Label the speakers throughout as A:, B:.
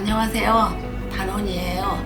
A: 안녕하세요. 단원이에요.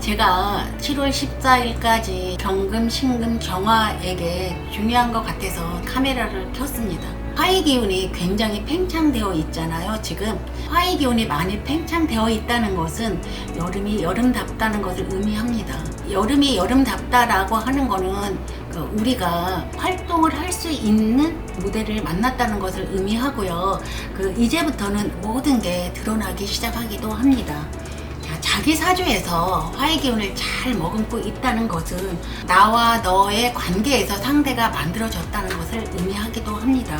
A: 제가 7월 14일까지 경금, 신금, 정화에게 중요한 것 같아서 카메라를 켰습니다. 화의 기운이 굉장히 팽창되어 있잖아요. 지금 화의 기운이 많이 팽창되어 있다는 것은 여름이 여름답다는 것을 의미합니다. 여름이 여름답다라고 하는 거는 우리가 활동을 할 수 있는 무대를 만났다는 것을 의미하고요. 이제부터는 모든 게 드러나기 시작하기도 합니다. 자기 사주에서 화의 기운을 잘 머금고 있다는 것은 나와 너의 관계에서 상대가 만들어졌다는 것을 의미하기도 합니다.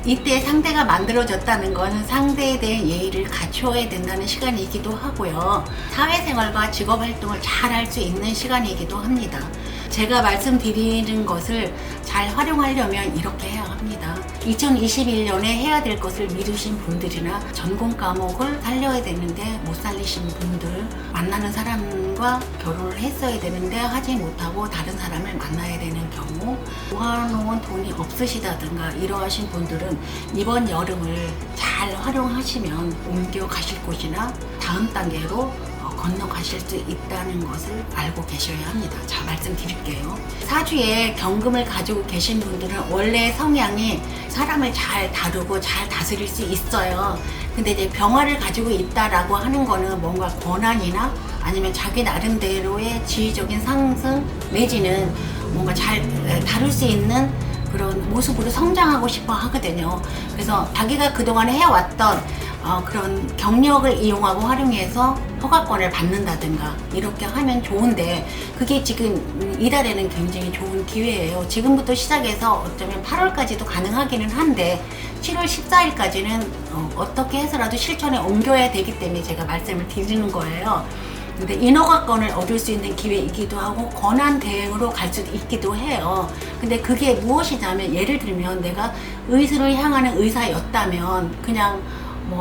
A: 이때 상대가 만들어졌다는 것은 상대에 대한 예의를 갖추어야 된다는 시간이기도 하고요. 사회생활과 직업활동을 잘 할 수 있는 시간이기도 합니다. 제가 말씀드리는 것을 잘 활용하려면 이렇게 해야 합니다. 2021년에 해야 될 것을 미루신 분들이나 전공 과목을 살려야 되는데 못 살리신 분들, 만나는 사람과 결혼을 했어야 되는데 하지 못하고 다른 사람을 만나야 되는 경우, 모아놓은 돈이 없으시다든가 이러하신 분들은 이번 여름을 잘 활용하시면 옮겨 가실 곳이나 다음 단계로 건너가실 수 있다는 것을 알고 계셔야 합니다. 자, 말씀드릴게요. 사주에 경금을 가지고 계신 분들은 원래 성향이 사람을 잘 다루고 잘 다스릴 수 있어요. 근데 이제 병화를 가지고 있다라고 하는 거는 뭔가 권한이나 아니면 자기 나름대로의 지위적인 상승 내지는 뭔가 잘 다룰 수 있는 그런 모습으로 성장하고 싶어 하거든요. 그래서 자기가 그동안 해왔던 그런 경력을 이용하고 활용해서 허가권을 받는다든가 이렇게 하면 좋은데, 그게 지금 이달에는 굉장히 좋은 기회예요. 지금부터 시작해서 어쩌면 8월까지도 가능하기는 한데 7월 14일까지는 어떻게 해서라도 실천에 옮겨야 되기 때문에 제가 말씀을 드리는 거예요. 근데 인허가권을 얻을 수 있는 기회이기도 하고 권한 대행으로 갈 수도 있기도 해요. 근데 그게 무엇이냐면, 예를 들면 내가 의술을 향하는 의사였다면 그냥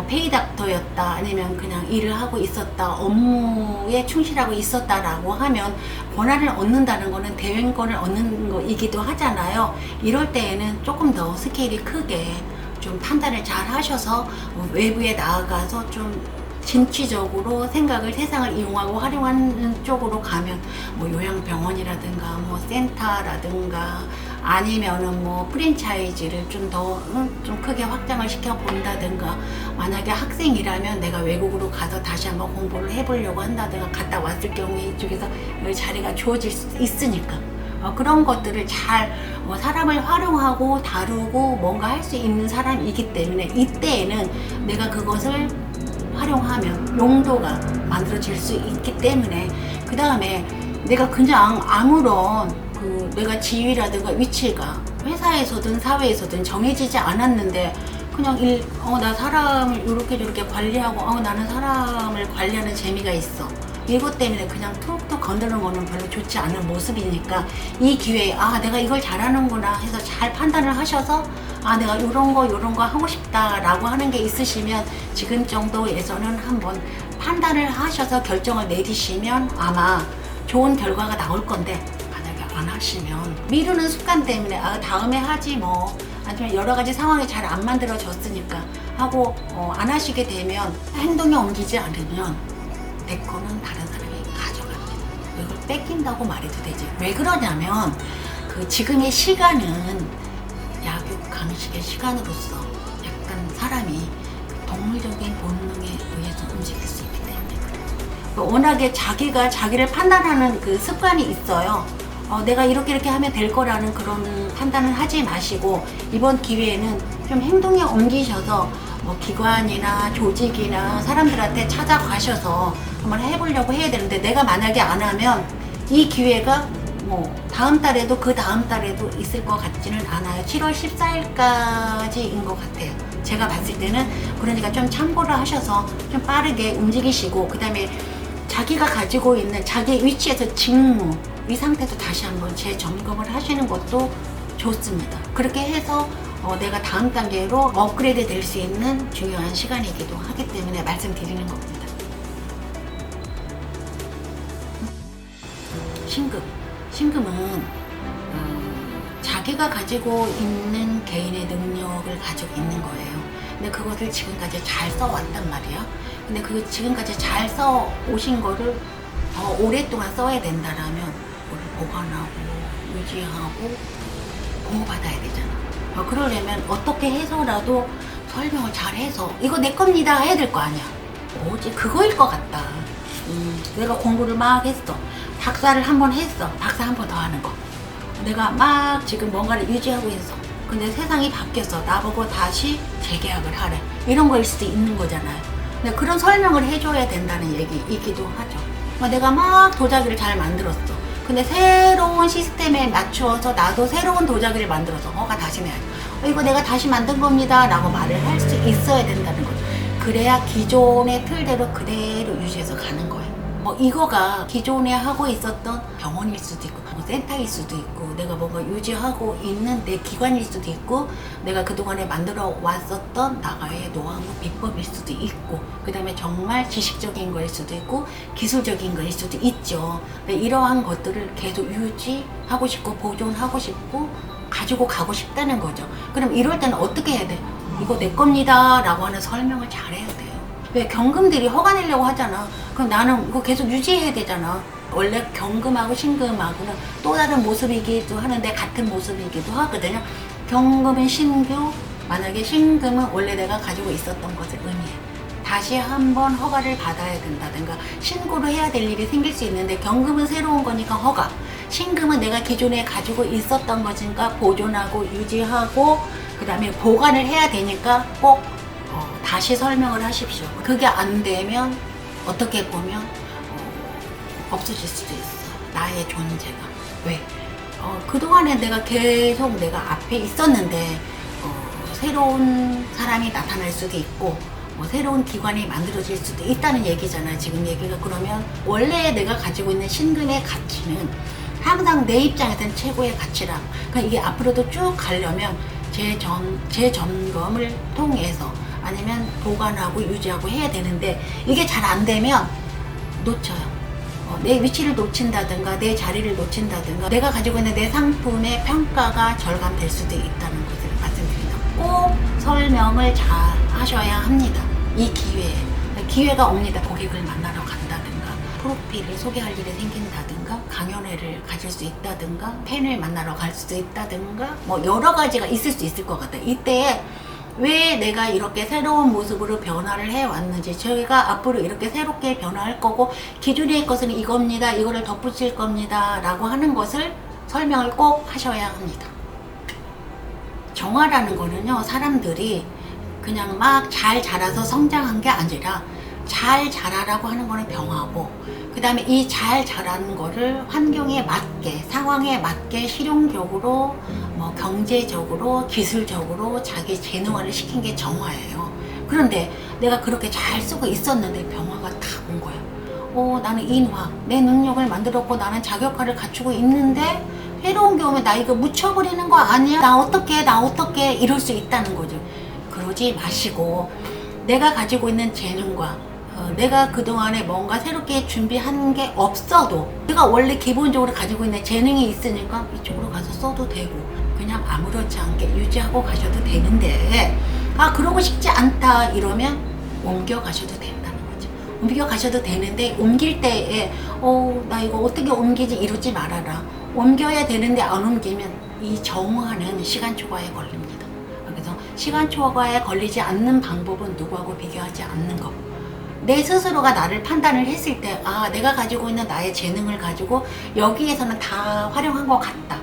A: 페이닥터였다, 아니면 그냥 일을 하고 있었다, 업무에 충실하고 있었다라고 하면 권한을 얻는다는 거는 대행권을 얻는 거이기도 하잖아요. 이럴 때에는 조금 더 스케일이 크게 좀 판단을 잘 하셔서 외부에 나아가서 좀 진취적으로 생각을, 세상을 이용하고 활용하는 쪽으로 가면 요양병원이라든가 센터라든가 아니면은 프랜차이즈를 좀 더 좀 크게 확장을 시켜 본다든가, 만약에 학생이라면 내가 외국으로 가서 다시 한번 공부를 해보려고 한다든가 갔다 왔을 경우에 이쪽에서 자리가 주어질 수 있으니까 그런 것들을 잘 사람을 활용하고 다루고 뭔가 할 수 있는 사람이기 때문에 이때에는 내가 그것을 활용하면 용도가 만들어질 수 있기 때문에, 그 다음에 내가 그냥 아무런 내가 지위라든가 위치가 회사에서든 사회에서든 정해지지 않았는데 그냥 나 사람을 이렇게 저렇게 관리하고 나는 사람을 관리하는 재미가 있어, 이것 때문에 그냥 툭툭 건드는 거는 별로 좋지 않은 모습이니까 이 기회에 내가 이걸 잘하는구나 해서 잘 판단을 하셔서 내가 요런 거 하고 싶다 라고 하는 게 있으시면 지금 정도에서는 한번 판단을 하셔서 결정을 내리시면 아마 좋은 결과가 나올 건데, 만약에 안 하시면 미루는 습관 때문에 다음에 하지 아니면 여러 가지 상황이 잘 안 만들어졌으니까 하고 안 하시게 되면 행동에 옮기지 않으면 내 거는 다른 사람이 가져갑니다. 이걸 뺏긴다고 말해도 되지. 왜 그러냐면 지금의 시간은 약육 강식의 시간으로서 약간 사람이 동물적인 본능에 의해서 움직일 수 있기 때문에 그래요. 워낙에 자기가 자기를 판단하는 습관이 있어요. 내가 이렇게 하면 될 거라는 그런 판단을 하지 마시고 이번 기회에는 좀 행동에 옮기셔서 기관이나 조직이나 사람들한테 찾아가셔서 한번 해보려고 해야 되는데, 내가 만약에 안 하면 이 기회가 다음 달에도 그 다음 달에도 있을 것 같지는 않아요. 7월 14일까지인 것 같아요. 제가 봤을 때는. 그러니까 좀 참고를 하셔서 좀 빠르게 움직이시고, 그 다음에 자기가 가지고 있는 자기 위치에서 직무, 이 상태도 다시 한번 재점검을 하시는 것도 좋습니다. 그렇게 해서 내가 다음 단계로 업그레이드 될 수 있는 중요한 시간이기도 하기 때문에 말씀드리는 겁니다. 신금은 자기가 가지고 있는 개인의 능력을 가지고 있는 거예요. 근데 그것을 지금까지 잘 써왔단 말이에요. 근데 그 지금까지 잘 써 오신 거를 더 오랫동안 써야 된다라면 그걸 보관하고 유지하고 보호받아야 되잖아. 그러려면 어떻게 해서라도 설명을 잘 해서 이거 내 겁니다 해야 될 거 아니야. 뭐지? 그거일 것 같다. 내가 공부를 막 했어. 박사를 한 번 했어. 박사 한 번 더 하는 거. 내가 막 지금 뭔가를 유지하고 있어. 근데 세상이 바뀌었어. 나보고 다시 재계약을 하래. 이런 거일 수도 있는 거잖아요. 근데 그런 설명을 해줘야 된다는 얘기이기도 하죠. 내가 막 도자기를 잘 만들었어. 근데 새로운 시스템에 맞추어서 나도 새로운 도자기를 만들어서 허가 다시 내야 돼. 이거 내가 다시 만든 겁니다 라고 말을 할 수 있어야 된다는 거죠. 그래야 기존의 틀대로 그대로 유지해서 가는 거예요. 이거가 기존에 하고 있었던 병원일 수도 있고 센터일 수도 있고 내가 뭔가 유지하고 있는 내 기관일 수도 있고 내가 그동안에 만들어 왔었던 나의 노하우 비법일 수도 있고 그 다음에 정말 지식적인 거일 수도 있고 기술적인 거일 수도 있죠. 근데 이러한 것들을 계속 유지하고 싶고 보존하고 싶고 가지고 가고 싶다는 거죠. 그럼 이럴 때는 어떻게 해야 돼? 이거 내 겁니다 라고 하는 설명을 잘해야 돼요. 왜 경금들이 허가 내려고 하잖아. 그럼 나는 이거 계속 유지해야 되잖아. 원래 경금하고 신금하고는 또 다른 모습이기도 하는데 같은 모습이기도 하거든요. 경금은 신규, 만약에 신금은 원래 내가 가지고 있었던 것을 의미해. 다시 한번 허가를 받아야 된다든가 신고를 해야 될 일이 생길 수 있는데 경금은 새로운 거니까 허가, 신금은 내가 기존에 가지고 있었던 것이니까 보존하고 유지하고 그 다음에 보관을 해야 되니까 꼭 다시 설명을 하십시오. 그게 안 되면 어떻게 보면 없어질 수도 있어. 나의 존재가. 왜? 그동안에 내가 계속 내가 앞에 있었는데 새로운 사람이 나타날 수도 있고 새로운 기관이 만들어질 수도 있다는 얘기잖아요. 지금 얘기가. 그러면 원래 내가 가지고 있는 신금의 가치는 항상 내 입장에서는 최고의 가치라. 그러니까 이게 앞으로도 쭉 가려면 재점검을 통해서 아니면 보관하고 유지하고 해야 되는데 이게 잘 안 되면 놓쳐요. 내 위치를 놓친다든가 내 자리를 놓친다든가 내가 가지고 있는 내 상품의 평가가 절감될 수도 있다는 것을 말씀드립니다. 꼭 설명을 잘 하셔야 합니다. 이 기회가 옵니다. 고객을 만나러 간다든가 프로필을 소개할 일이 생긴다든가 강연회를 가질 수 있다든가 팬을 만나러 갈 수도 있다든가 여러 가지가 있을 수 있을 것 같아요. 이때에 왜 내가 이렇게 새로운 모습으로 변화를 해왔는지 저희가 앞으로 이렇게 새롭게 변화할 거고 기존의 것은 이겁니다. 이거를 덧붙일 겁니다. 라고 하는 것을 설명을 꼭 하셔야 합니다. 정화라는 거는요. 사람들이 그냥 막 잘 자라서 성장한 게 아니라 잘 자라라고 하는 거는 병하고 그 다음에 이 잘 자라는 거를 환경에 맞게 상황에 맞게 실용적으로 경제적으로 기술적으로 자기 재능화를 시킨 게 정화예요. 그런데 내가 그렇게 잘 쓰고 있었는데 병화가 다 온 거야. 나는 인화 내 능력을 만들었고 나는 자격화를 갖추고 있는데 새로운 게 오면 나 이거 묻혀버리는 거 아니야? 나 어떻게 이럴 수 있다는 거죠. 그러지 마시고 내가 가지고 있는 재능과 내가 그동안에 뭔가 새롭게 준비한 게 없어도 내가 원래 기본적으로 가지고 있는 재능이 있으니까 이쪽으로 가서 써도 되고 그냥 아무렇지 않게 유지하고 가셔도 되는데 그러고 싶지 않다 이러면 옮겨 가셔도 된다는 거죠. 옮겨 가셔도 되는데 옮길 때에 나 이거 어떻게 옮기지 이러지 말아라. 옮겨야 되는데 안 옮기면 이 정화는 시간 초과에 걸립니다. 그래서 시간 초과에 걸리지 않는 방법은 누구하고 비교하지 않는 거. 내 스스로가 나를 판단을 했을 때 내가 가지고 있는 나의 재능을 가지고 여기에서는 다 활용한 것 같다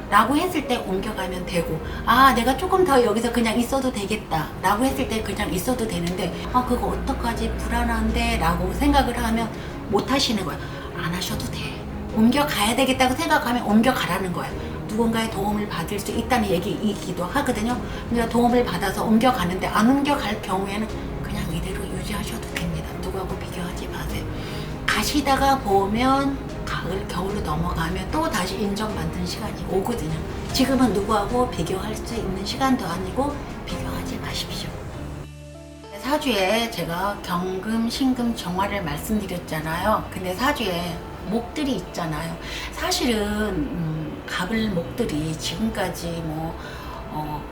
A: 라고 했을 때 옮겨가면 되고 내가 조금 더 여기서 그냥 있어도 되겠다 라고 했을 때 그냥 있어도 되는데 그거 어떡하지 불안한데 라고 생각을 하면 못 하시는 거야. 안 하셔도 돼. 옮겨가야 되겠다고 생각하면 옮겨가라는 거야. 누군가의 도움을 받을 수 있다는 얘기이기도 하거든요. 그러니까 도움을 받아서 옮겨가는데 안 옮겨갈 경우에는 그냥 이대로 유지하셔도 됩니다. 누구하고 비교하지 마세요. 가시다가 보면 가을, 겨울로 넘어가면 또 다시 인정받는 시간이 오거든요. 지금은 누구하고 비교할 수 있는 시간도 아니고 비교하지 마십시오. 사주에 제가 경금, 신금, 정화를 말씀드렸잖아요. 근데 사주에 목들이 있잖아요. 사실은 갑을 목들이 지금까지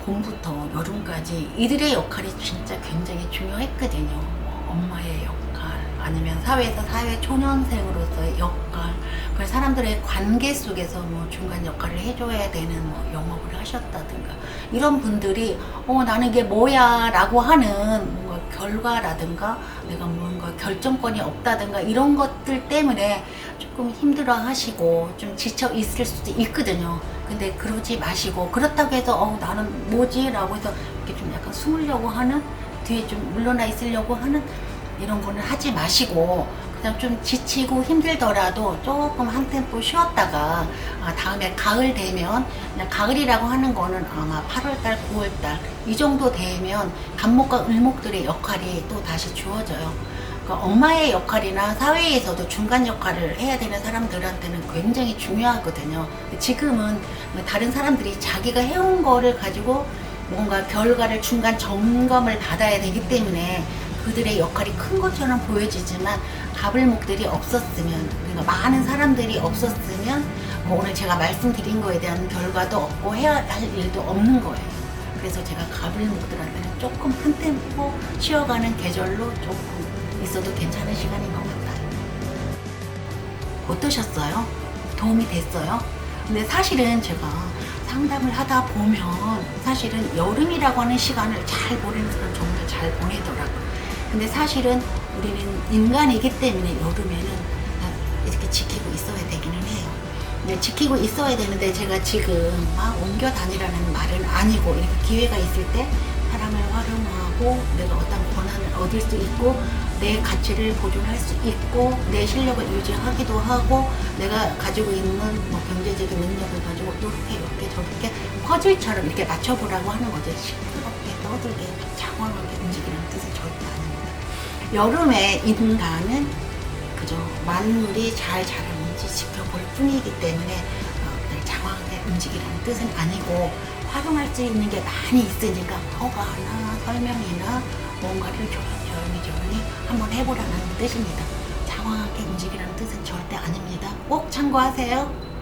A: 봄부터 여름까지 이들의 역할이 진짜 굉장히 중요했거든요. 엄마의 역할, 아니면 사회에서 사회 초년생으로서의 역할, 그 사람들의 관계 속에서 뭐 중간 역할을 해줘야 되는 뭐 영업을 하셨다든가 이런 분들이 나는 이게 뭐야 라고 하는 뭔가 결과라든가 내가 뭔가 결정권이 없다든가 이런 것들 때문에 조금 힘들어 하시고 좀 지쳐 있을 수도 있거든요. 근데 그러지 마시고, 그렇다고 해서 나는 뭐지 라고 해서 이렇게 좀 약간 숨으려고 하는, 뒤에 좀 물러나 있으려고 하는 이런 거는 하지 마시고, 그냥 좀 지치고 힘들더라도 조금 한 템포 쉬었다가 다음에 가을 되면, 그냥 가을이라고 하는 거는 아마 8월달 9월달 이 정도 되면 간목과 을목들의 역할이 또 다시 주어져요. 그러니까 엄마의 역할이나 사회에서도 중간 역할을 해야 되는 사람들한테는 굉장히 중요하거든요. 지금은 다른 사람들이 자기가 해온 거를 가지고 뭔가 결과를 중간 점검을 받아야 되기 때문에 그들의 역할이 큰 것처럼 보여지지만, 갑을목들이 없었으면, 그러니까 많은 사람들이 없었으면 오늘 제가 말씀드린 거에 대한 결과도 없고 해야 할 일도 없는 거예요. 그래서 제가 갑을목들한테는 조금 한 템포 쉬어가는 계절로 조금 있어도 괜찮은 시간인 것 같아요. 어떠셨어요? 도움이 됐어요? 근데 사실은 제가 상담을 하다 보면 사실은 여름이라고 하는 시간을 잘 보내는 사람 정말 잘 보내더라고요. 근데 사실은 우리는 인간이기 때문에 여름에는 이렇게 지키고 있어야 되기는 해요. 근데 지키고 있어야 되는데 제가 지금 막 옮겨 다니라는 말은 아니고, 이렇게 기회가 있을 때 사람을 활용하고 내가 어떤 권한을 얻을 수 있고 내 가치를 보존할 수 있고 내 실력을 유지하기도 하고 내가 가지고 있는 뭐 경제적인 능력을 가지고 이렇게 저렇게 퍼즐처럼 이렇게 맞춰보라고 하는 거죠. 시끄럽게 떠들게 장황하게 움직이는 뜻은 절대 아닙니다. 여름에 인간은 그저 만물이 잘 자라는지 지켜볼 뿐이기 때문에 그냥 장황하게 움직이라는 뜻은 아니고, 활용할 수 있는 게 많이 있으니까 허가나 설명이나 뭔가를 조용히 한번 해보라는 뜻입니다. 장황하게 움직이라는 뜻은 절대 아닙니다. 꼭 참고하세요.